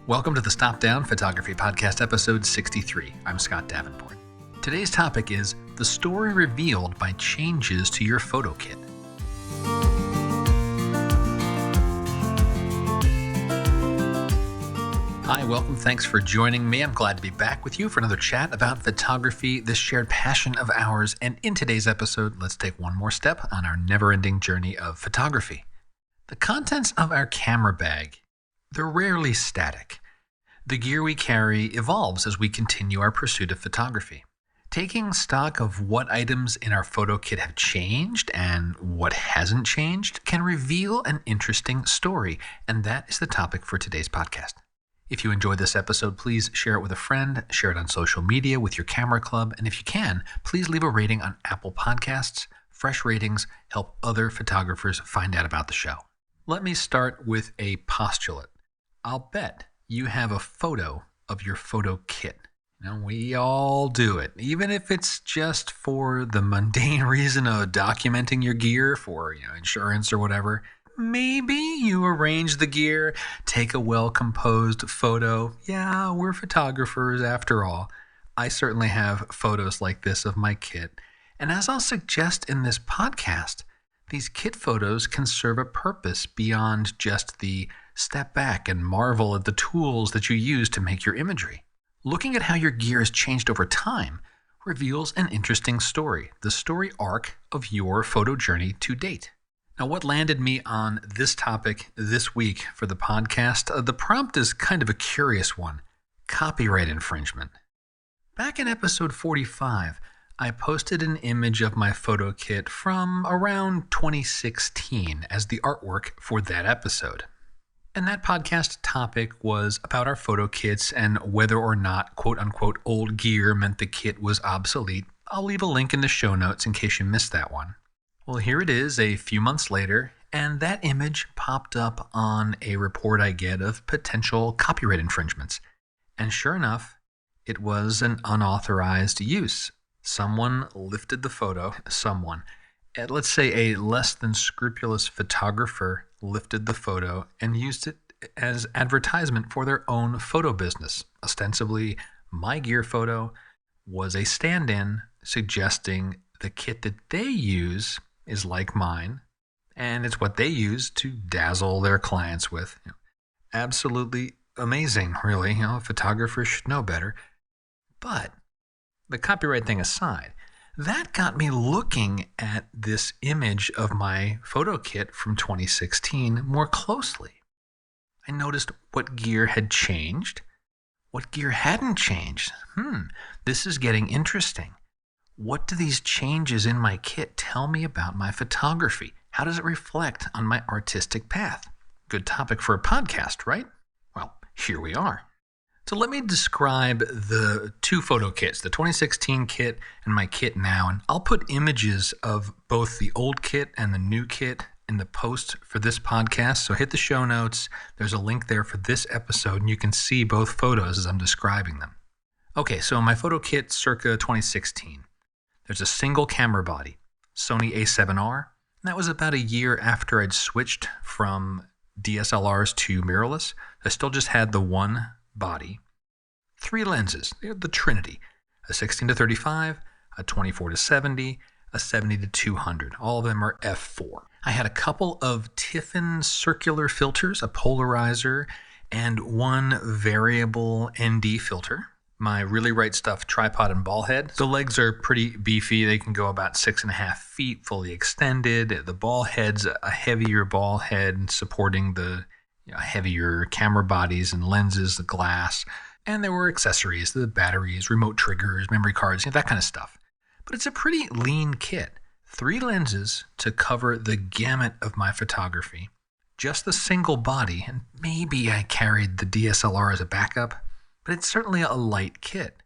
Welcome to the Stop Down Photography Podcast, episode 63. I'm Scott Davenport. Today's topic is the story revealed by changes to your photo kit. Hi, welcome. Thanks for joining me. I'm glad to be back with you for another chat about photography, this shared passion of ours. And in today's episode, let's take one more step on our never-ending journey of photography. The contents of our camera bag, they're rarely static. The gear we carry evolves as we continue our pursuit of photography. Taking stock of what items in our photo kit have changed and what hasn't changed can reveal an interesting story, and that is the topic for today's podcast. If you enjoyed this episode, please share it with a friend, share it on social media with your camera club, and if you can, please leave a rating on Apple Podcasts. Fresh ratings help other photographers find out about the show. Let me start with a postulate. I'll bet you have a photo of your photo kit. Now, we all do it, even if it's just for the mundane reason of documenting your gear for insurance or whatever. Maybe you arrange the gear, take a well-composed photo. Yeah, we're photographers after all. I certainly have photos like this of my kit. And as I'll suggest in this podcast, these kit photos can serve a purpose beyond just the step back and marvel at the tools that you use to make your imagery. Looking at how your gear has changed over time reveals an interesting story, the story arc of your photo journey to date. Now, what landed me on this topic this week for the podcast, the prompt is kind of a curious one: copyright infringement. Back in episode 45, I posted an image of my photo kit from around 2016 as the artwork for that episode. And that podcast topic was about our photo kits and whether or not quote-unquote old gear meant the kit was obsolete. I'll leave a link in the show notes in case you missed that one. Well, here it is a few months later, and that image popped up on a report I get of potential copyright infringements. And sure enough, it was an unauthorized use. Someone lifted the photo, let's say a less than scrupulous photographer lifted the photo and used it as advertisement for their own photo business. Ostensibly, my gear photo was a stand-in suggesting the kit that they use is like mine, and it's what they use to dazzle their clients with. Absolutely amazing, really. Photographers should know better. But the copyright thing aside, that got me looking at this image of my photo kit from 2016 more closely. I noticed what gear had changed, what gear hadn't changed. This is getting interesting. What do these changes in my kit tell me about my photography? How does it reflect on my artistic path? Good topic for a podcast, right? Well, here we are. So let me describe the two photo kits, the 2016 kit and my kit now. And I'll put images of both the old kit and the new kit in the post for this podcast. So hit the show notes. There's a link there for this episode, and you can see both photos as I'm describing them. Okay, so my photo kit circa 2016. There's a single camera body, Sony a7R. And that was about a year after I'd switched from DSLRs to mirrorless. I still just had the one body. 3 lenses, the Trinity, a 16-35, a 24-70, a 70-200. All of them are f4. I had a couple of Tiffin circular filters, a polarizer, and one variable ND filter. My Really Right Stuff tripod and ball head. The legs are pretty beefy. They can go about 6.5 feet, fully extended. The ball head's a heavier ball head supporting the heavier camera bodies and lenses, the glass. And there were accessories, the batteries, remote triggers, memory cards, that kind of stuff. But it's a pretty lean kit. 3 lenses to cover the gamut of my photography. Just the single body, and maybe I carried the DSLR as a backup. But it's certainly a light kit.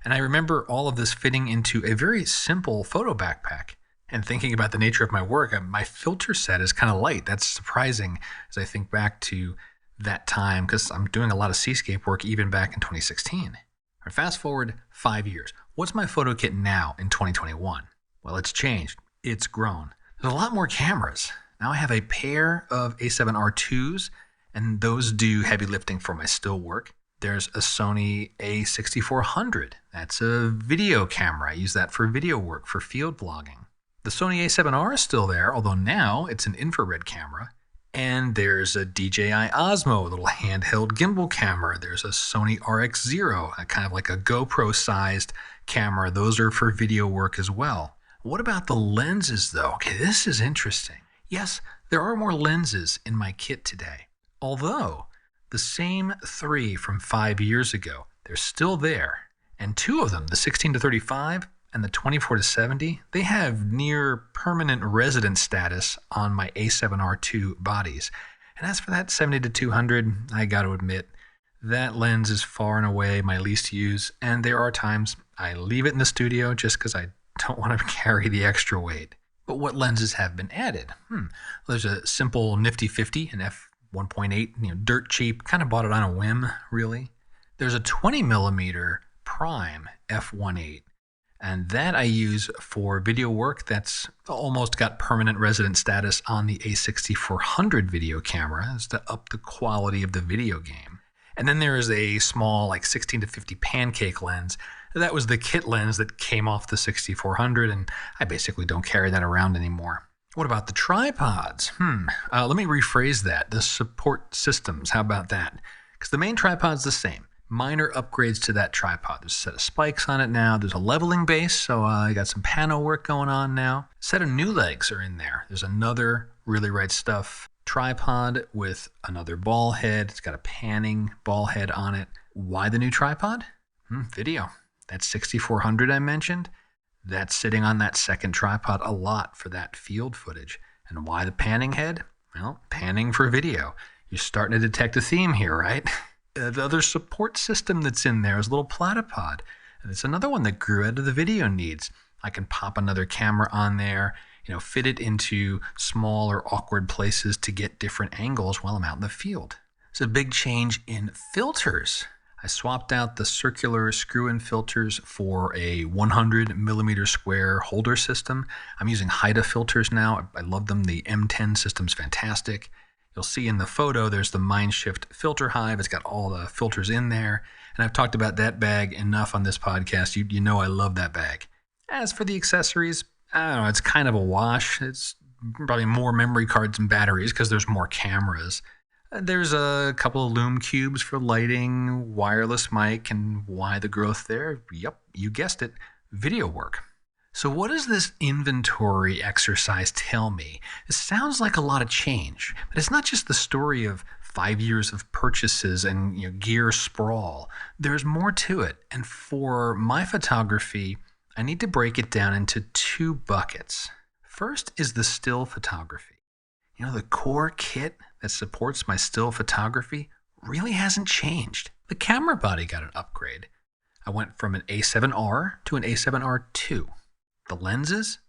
And I remember all of this fitting into a very simple photo backpack. And thinking about the nature of my work, my filter set is kind of light. That's surprising as I think back to that time, because I'm doing a lot of seascape work even back in 2016. Or fast forward 5 years. What's my photo kit now in 2021? Well, it's changed. It's grown. There's a lot more cameras. Now I have a pair of A7R2s and those do heavy lifting for my still work. There's a Sony a6400. That's a video camera. I use that for video work, for field vlogging. The Sony a7R is still there, although now it's an infrared camera. And there's a DJI Osmo, a little handheld gimbal camera. There's a Sony RX0, kind of like a GoPro-sized camera. Those are for video work as well. What about the lenses, though? Okay, this is interesting. Yes, there are more lenses in my kit today. Although, the same 3 from 5 years ago, they're still there. And 2 of them, the 16-35 and the 24-70, they have near permanent resident status on my A7R II bodies. And as for that 70-200, I got to admit, that lens is far and away my least use, and there are times I leave it in the studio just because I don't want to carry the extra weight. But what lenses have been added? There's a simple nifty 50, an f1.8, dirt cheap, kind of bought it on a whim, really. There's a 20mm prime f1.8. And that I use for video work. That's almost got permanent resident status on the A6400 video camera, is to up the quality of the video game. And then there is a small 16-50 pancake lens. That was the kit lens that came off the 6400, and I basically don't carry that around anymore. What about the tripods? Let me rephrase that. The support systems, how about that? Because the main tripod's the same. Minor upgrades to that tripod. There's a set of spikes on it now. There's a leveling base, so I got some pano work going on now. A set of new legs are in there. There's another Really Right Stuff tripod with another ball head. It's got a panning ball head on it. Why the new tripod? Video. That 6400 I mentioned, that's sitting on that second tripod a lot for that field footage. And why the panning head? Well, panning for video. You're starting to detect a theme here, right? The other support system that's in there is a little platypod. And it's another one that grew out of the video needs. I can pop another camera on there, fit it into small or awkward places to get different angles while I'm out in the field. It's a big change in filters. I swapped out the circular screw-in filters for a 100mm square holder system. I'm using Haida filters now. I love them. The M10 system's fantastic. You'll see in the photo, there's the Mindshift filter hive. It's got all the filters in there. And I've talked about that bag enough on this podcast. You know I love that bag. As for the accessories, I don't know, it's kind of a wash. It's probably more memory cards and batteries because there's more cameras. There's a couple of Lume cubes for lighting, wireless mic, and why the growth there? Yep, you guessed it, video work. So what does this inventory exercise tell me? It sounds like a lot of change, but it's not just the story of 5 years of purchases and gear sprawl. There's more to it, and for my photography, I need to break it down into 2 buckets. First is the still photography. The core kit that supports my still photography really hasn't changed. The camera body got an upgrade. I went from an A7R to an A7R II. The lenses,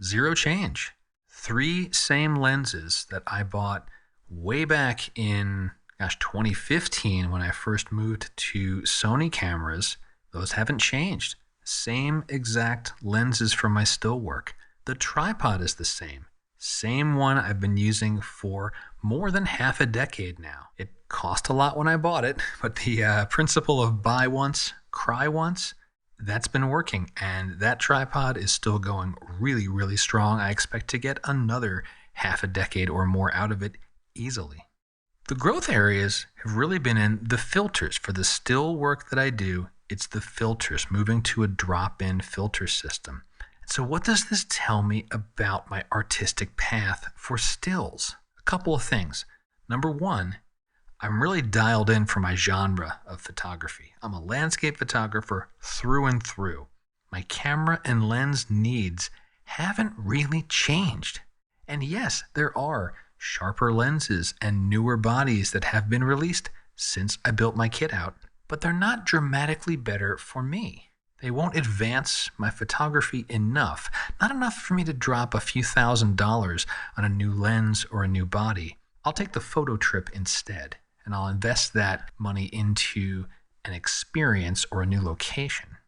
0 change. 3 same lenses that I bought way back in, 2015 when I first moved to Sony cameras. Those haven't changed. Same exact lenses for my still work. The tripod is the same. Same one I've been using for more than half a decade now. It cost a lot when I bought it, but the principle of buy once, cry once, that's been working. And that tripod is still going really, really strong. I expect to get another half a decade or more out of it easily. The growth areas have really been in the filters. For the still work that I do, it's the filters, moving to a drop-in filter system. So what does this tell me about my artistic path for stills? A couple of things. Number one, I'm really dialed in for my genre of photography. I'm a landscape photographer through and through. My camera and lens needs haven't really changed. And yes, there are sharper lenses and newer bodies that have been released since I built my kit out, but they're not dramatically better for me. They won't advance my photography enough, not enough for me to drop a few $1,000s on a new lens or a new body. I'll take the photo trip instead, and I'll invest that money into an experience or a new location.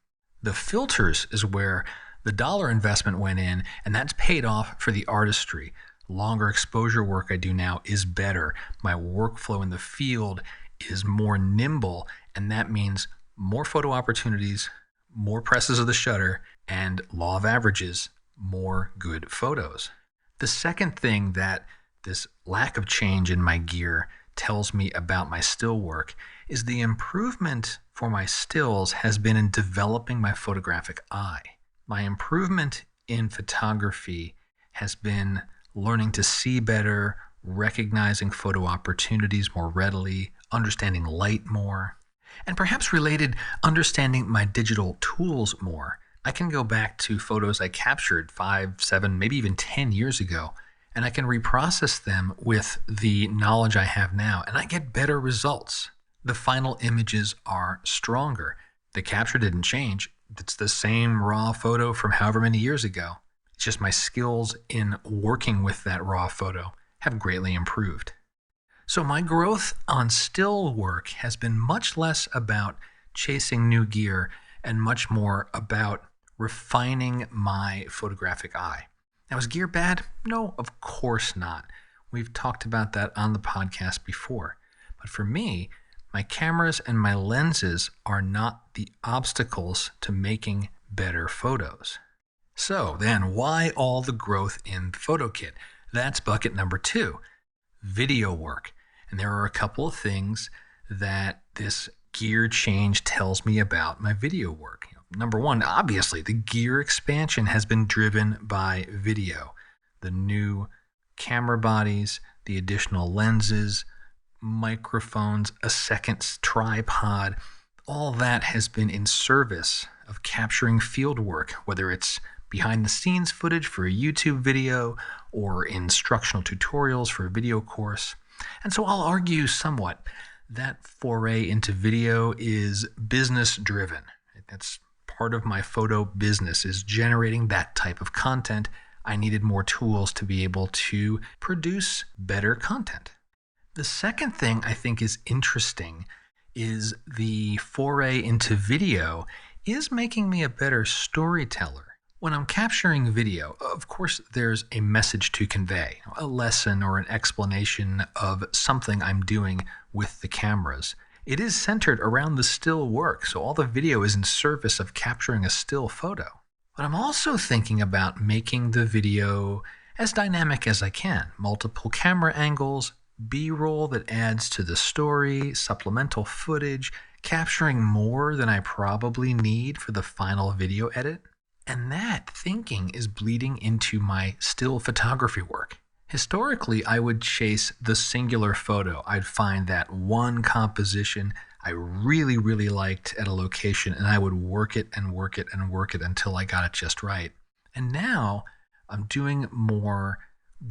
The filters is where the dollar investment went in, and that's paid off for the artistry. longer exposure work I do now is better. My workflow in the field is more nimble, and that means more photo opportunities, more presses of the shutter, and law of averages, more good photos. The second thing that this lack of change in my gear tells me about my still work is the improvement for my stills has been in developing my photographic eye. My improvement in photography has been learning to see better, recognizing photo opportunities more readily, understanding light more, and perhaps related, understanding my digital tools more. I can go back to photos I captured 5, 7, maybe even 10 years ago, and I can reprocess them with the knowledge I have now, and I get better results. The final images are stronger. The capture didn't change. It's the same raw photo from however many years ago. It's just my skills in working with that raw photo have greatly improved. So my growth on still work has been much less about chasing new gear and much more about refining my photographic eye. Now, is gear bad? No, of course not. We've talked about that on the podcast before. But for me, my cameras and my lenses are not the obstacles to making better photos. So then, why all the growth in the photo kit? That's bucket number 2, video work. And there are a couple of things that this gear change tells me about my video work. Number 1, obviously, the gear expansion has been driven by video. The new camera bodies, the additional lenses, microphones, a second tripod, all that has been in service of capturing field work, whether it's behind the scenes footage for a YouTube video or instructional tutorials for a video course. And so I'll argue somewhat that foray into video is business driven. That's part of my photo business, is generating that type of content. I needed more tools to be able to produce better content. The second thing I think is interesting is the foray into video is making me a better storyteller. When I'm capturing video, of course, there's a message to convey, a lesson or an explanation of something I'm doing with the cameras. It is centered around the still work, so all the video is in service of capturing a still photo. But I'm also thinking about making the video as dynamic as I can. Multiple camera angles, B-roll that adds to the story, supplemental footage, capturing more than I probably need for the final video edit. And that thinking is bleeding into my still photography work. Historically, I would chase the singular photo. I'd find that one composition I really, really liked at a location, and I would work it and work it and work it until I got it just right. And now I'm doing more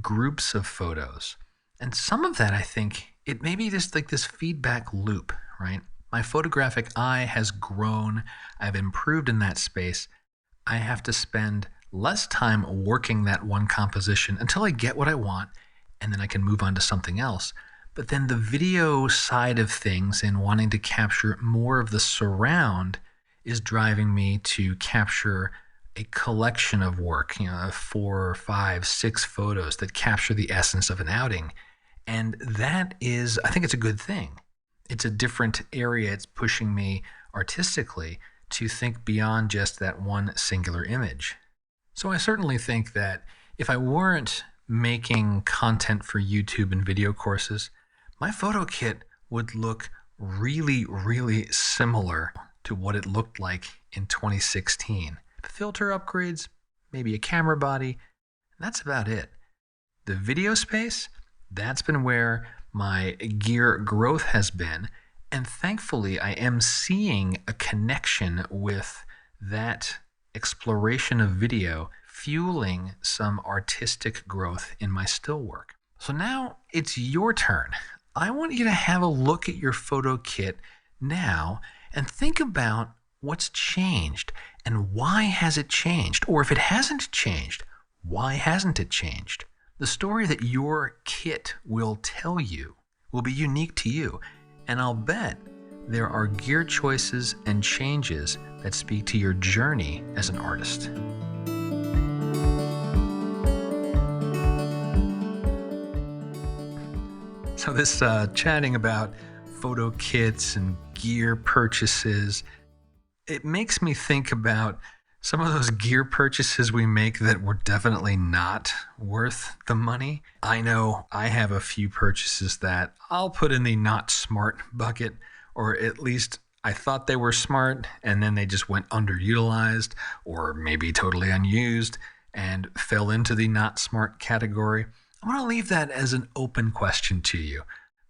groups of photos. And some of that, I think, it may be just like this feedback loop, right? My photographic eye has grown. I've improved in that space. I have to spend less time working that one composition until I get what I want, and then I can move on to something else. But then the video side of things and wanting to capture more of the surround is driving me to capture a collection of work, 4, 5, 6 photos that capture the essence of an outing. And that is, I think it's a good thing. It's a different area. It's pushing me artistically to think beyond just that one singular image. So I certainly think that if I weren't making content for YouTube and video courses, my photo kit would look really, really similar to what it looked like in 2016. Filter upgrades, maybe a camera body, that's about it. The video space, that's been where my gear growth has been. And thankfully, I am seeing a connection with that exploration of video fueling some artistic growth in my still work. So now it's your turn. I want you to have a look at your photo kit now and think about what's changed and why has it changed? Or if it hasn't changed, why hasn't it changed? The story that your kit will tell you will be unique to you. And I'll bet there are gear choices and changes that speak to your journey as an artist. So this chatting about photo kits and gear purchases, it makes me think about some of those gear purchases we make that were definitely not worth the money. I know I have a few purchases that I'll put in the not smart bucket, or at least I thought they were smart and then they just went underutilized or maybe totally unused and fell into the not smart category. I want to leave that as an open question to you.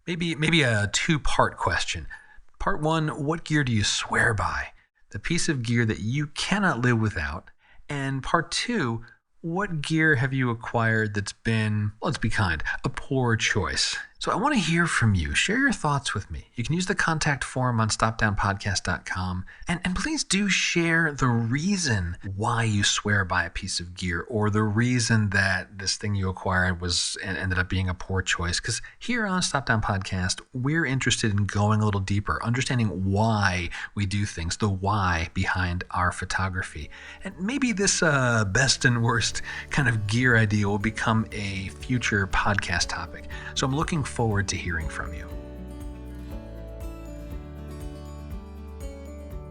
Maybe a two-part question. Part one, what gear do you swear by? The piece of gear that you cannot live without. And part two, what gear have you acquired that's been, let's be kind, a poor choice? So I want to hear from you. Share your thoughts with me. You can use the contact form on stopdownpodcast.com. And please do share the reason why you swear by a piece of gear, or the reason that this thing you acquired ended up being a poor choice. Because here on Stop Down Podcast, we're interested in going a little deeper, understanding why we do things, the why behind our photography. And maybe this best and worst kind of gear idea will become a future podcast topic. So I'm looking forward to hearing from you.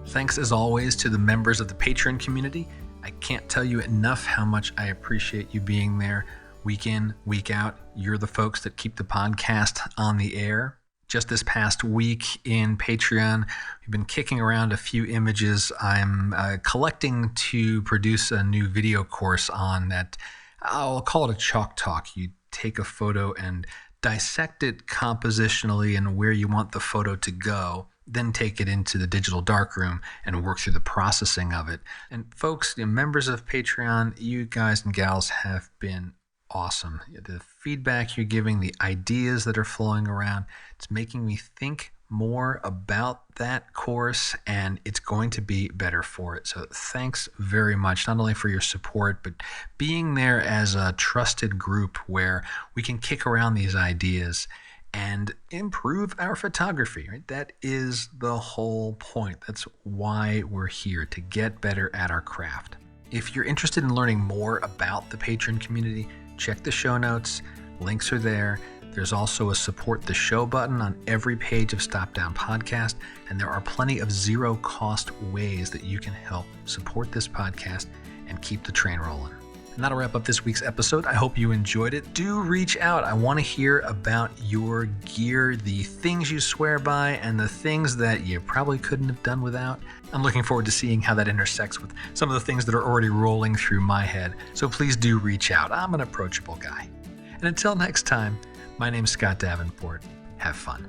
Thanks as always to the members of the Patreon community. I can't tell you enough how much I appreciate you being there week in, week out. You're the folks that keep the podcast on the air. Just this past week in Patreon, we've been kicking around a few images. I'm collecting to produce a new video course on that. I'll call it a chalk talk. You take a photo and dissect it compositionally and where you want the photo to go, then take it into the digital darkroom and work through the processing of it. And folks, members of Patreon, you guys and gals have been awesome. The feedback you're giving, the ideas that are flowing around, it's making me think more about that course, and it's going to be better for it. So thanks very much, not only for your support, but being there as a trusted group where we can kick around these ideas and improve our photography, right? That is the whole point. That's why we're here, to get better at our craft. If you're interested in learning more about the Patreon community, check the show notes. Links are there. There's also a support the show button on every page of Stop Down Podcast, and there are plenty of zero-cost ways that you can help support this podcast and keep the train rolling. And that'll wrap up this week's episode. I hope you enjoyed it. Do reach out. I want to hear about your gear, the things you swear by, and the things that you probably couldn't have done without. I'm looking forward to seeing how that intersects with some of the things that are already rolling through my head. So please do reach out. I'm an approachable guy. And until next time, my name's Scott Davenport. Have fun.